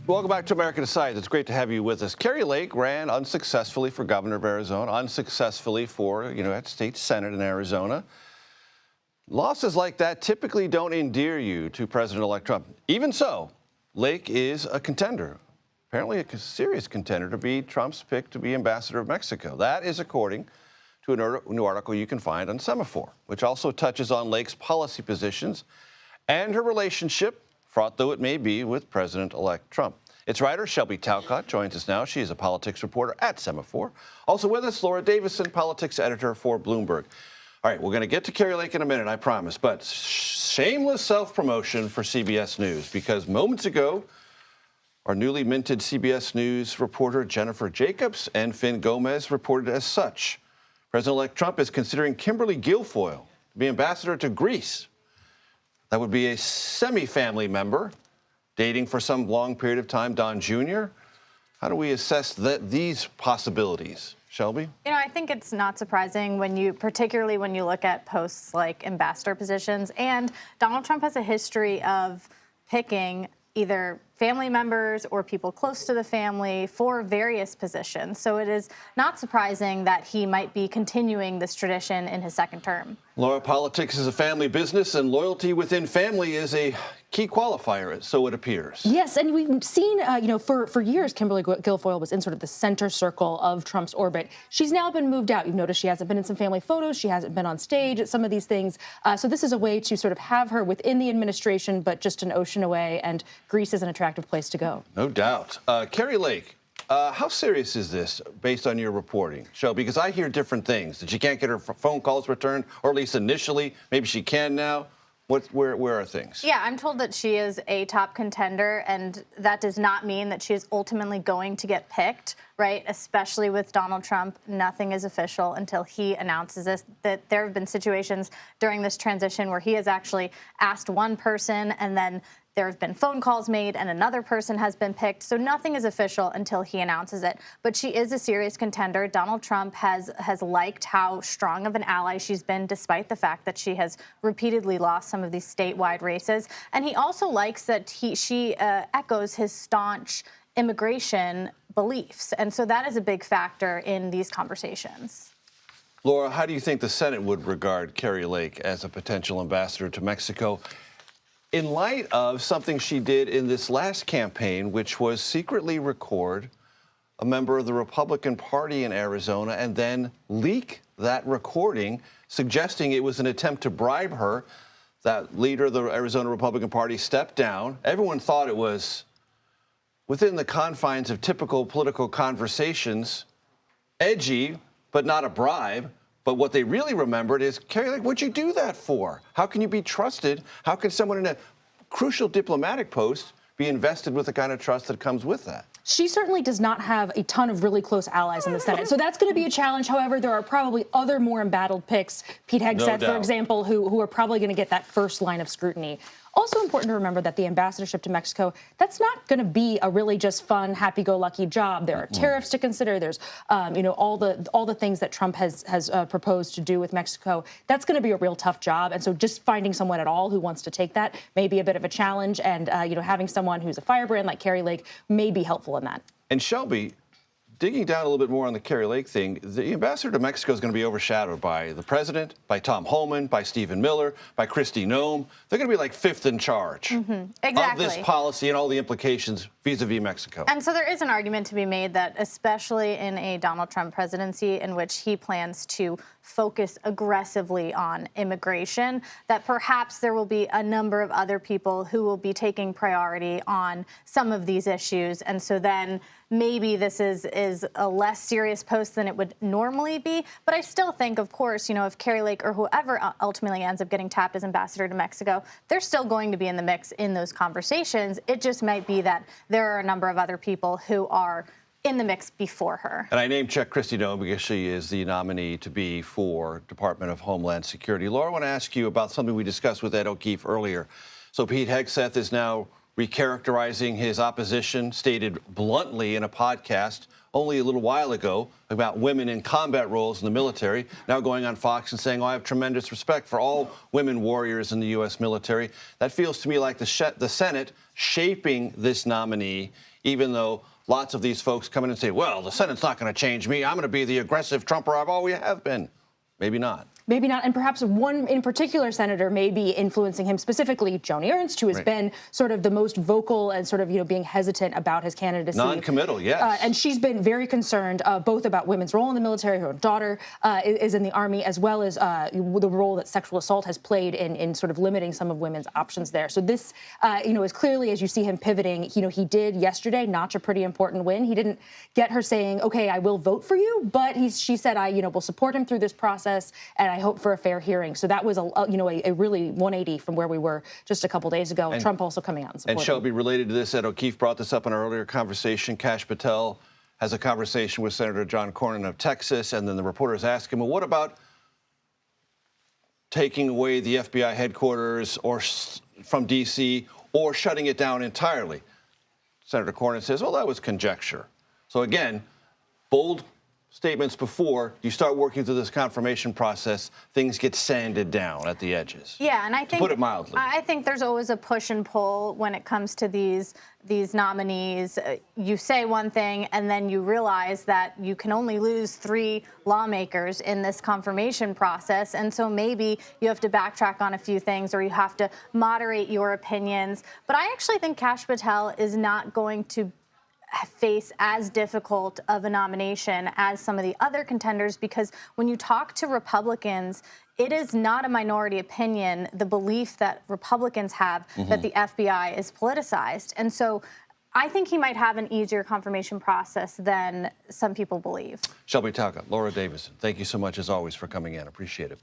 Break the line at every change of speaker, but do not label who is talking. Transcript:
Welcome back to American Decides. It's great to have you with us. Kari Lake ran unsuccessfully for governor of Arizona, unsuccessfully for United States Senate in Arizona. Losses like that typically don't endear you to President-elect Trump. Even so, Lake is a contender, apparently a serious contender to be Trump's pick to be ambassador of Mexico. That is according to a new article you can find on Semafor, which also touches on Lake's policy positions and her relationship, fraught though it may be, with President-elect Trump. Its writer, Shelby Talcott, joins us now. She is a politics reporter at Semafor. Also with us, Laura Davison, politics editor for Bloomberg. All right, we're going to get to Kari Lake in a minute, I promise, but shameless self-promotion for CBS News, because moments ago, our newly minted CBS News reporter Jennifer Jacobs and Finn Gomez reported as such. President-elect Trump is considering Kimberly Guilfoyle to be ambassador to Greece. That would be a semi-family member, dating for some long period of time, Don Jr. How do we assess these possibilities? Shelby?
I think it's not surprising particularly when you look at posts like ambassador positions. And Donald Trump has a history of picking either family members or people close to the family for various positions. So it is not surprising that he might be continuing this tradition in his second term.
Laura, politics is a family business, and loyalty within family is a key qualifier, so it appears.
Yes, and we've seen, for years, Kimberly Guilfoyle was in sort of the center circle of Trump's orbit. She's now been moved out. You've noticed she hasn't been in some family photos. She hasn't been on stage at some of these things. So this is a way to sort of have her within the administration, but just an ocean away, and Greece is an attractive place to go.
No doubt. Kari Lake, how serious is this based on your reporting, Shelby? Because I hear different things, that she can't get her phone calls returned, or at least initially. Maybe she can now. Where are things?
Yeah, I'm told that she is a top contender, and that does not mean that she is ultimately going to get picked, right? Especially with Donald Trump, nothing is official until he announces this. That there have been situations during this transition where he has actually asked one person, and then there have been phone calls made and another person has been picked. So nothing is official until he announces it. But she is a serious contender. Donald Trump has liked how strong of an ally she's been, despite the fact that she has repeatedly lost some of these statewide races. And he also likes that she echoes his staunch immigration beliefs. And so that is a big factor in these conversations.
Laura, how do you think the Senate would regard Kari Lake as a potential ambassador to Mexico, in light of something she did in this last campaign, which was secretly record a member of the Republican Party in Arizona and then leak that recording, suggesting it was an attempt to bribe her? That leader of the Arizona Republican Party stepped down. Everyone thought it was within the confines of typical political conversations, edgy, but not a bribe. But what they really remembered is, Kari Lake, what'd you do that for? How can you be trusted? How can someone in a crucial diplomatic post be invested with the kind of trust that comes with that?
She certainly does not have a ton of really close allies in the Senate. So that's going to be a challenge. However, there are probably other more embattled picks, Pete Hegseth, for example, who are probably going to get that first line of scrutiny. Also important to remember that the ambassadorship to Mexico, that's not going to be a really just fun, happy-go-lucky job. There are tariffs to consider. There's, all the things that Trump has proposed to do with Mexico. That's going to be a real tough job. And so just finding someone at all who wants to take that may be a bit of a challenge. And, having someone who's a firebrand like Kari Lake may be helpful in that.
And Shelby, digging down a little bit more on the Kari Lake thing, the ambassador to Mexico is going to be overshadowed by the president, by Tom Homan, by Stephen Miller, by Kristi Noem. They're going to be like fifth in charge of this policy and all the implications vis-a-vis Mexico.
And so there is an argument to be made that, especially in a Donald Trump presidency in which he plans to focus aggressively on immigration, that perhaps there will be a number of other people who will be taking priority on some of these issues. And so then maybe this is a less serious post than it would normally be. But I still think, of course, if Kari Lake or whoever ultimately ends up getting tapped as ambassador to Mexico, they're still going to be in the mix in those conversations. It just might be that there are a number of other people who are in the mix before her.
And I name-check Kristi Noem because she is the nominee to be for Department of Homeland Security. Laura, I want to ask you about something we discussed with Ed O'Keefe earlier. So Pete Hegseth is now recharacterizing his opposition, stated bluntly in a podcast only a little while ago about women in combat roles in the military, now going on Fox and saying, oh, I have tremendous respect for all women warriors in the U.S. military. That feels to me like the Senate shaping this nominee, even though lots of these folks come in and say, well, the Senate's not going to change me. I'm going to be the aggressive Trumper I've always have been. Maybe not.
Maybe not. And perhaps one in particular senator may be influencing him, specifically Joni Ernst, who has been sort of the most vocal and sort of, being hesitant about his candidacy.
Non-committal, yes.
And she's been very concerned both about women's role in the military. Her daughter is in the Army, as well as the role that sexual assault has played in sort of limiting some of women's options there. So this, is clearly, as you see him pivoting, he did yesterday notch a pretty important win. He didn't get her saying, OK, I will vote for you, but she said, I will support him through this process, and I hope for a fair hearing. So that was a really 180 from where we were just a couple days ago. And Trump also coming out and supporting.
And Shelby, related to this, Ed O'Keefe brought this up in our earlier conversation. Kash Patel has a conversation with Senator John Cornyn of Texas, and then the reporters ask him, well, what about taking away the FBI headquarters from D.C. or shutting it down entirely? Senator Cornyn says, well, that was conjecture. So again, bold statements before you start working through this confirmation process, things get sanded down at the edges.
Yeah, and I think,
to put it mildly,
I think there's always a push and pull when it comes to these nominees. You say one thing, and then you realize that you can only lose 3 lawmakers in this confirmation process, and so maybe you have to backtrack on a few things, or you have to moderate your opinions. But I actually think Kash Patel is not going to face as difficult of a nomination as some of the other contenders, because when you talk to Republicans, it is not a minority opinion, the belief that Republicans have that the FBI is politicized. And so I think he might have an easier confirmation process than some people believe.
Shelby Talcott, Laura Davison, thank you so much, as always, for coming in. Appreciate it.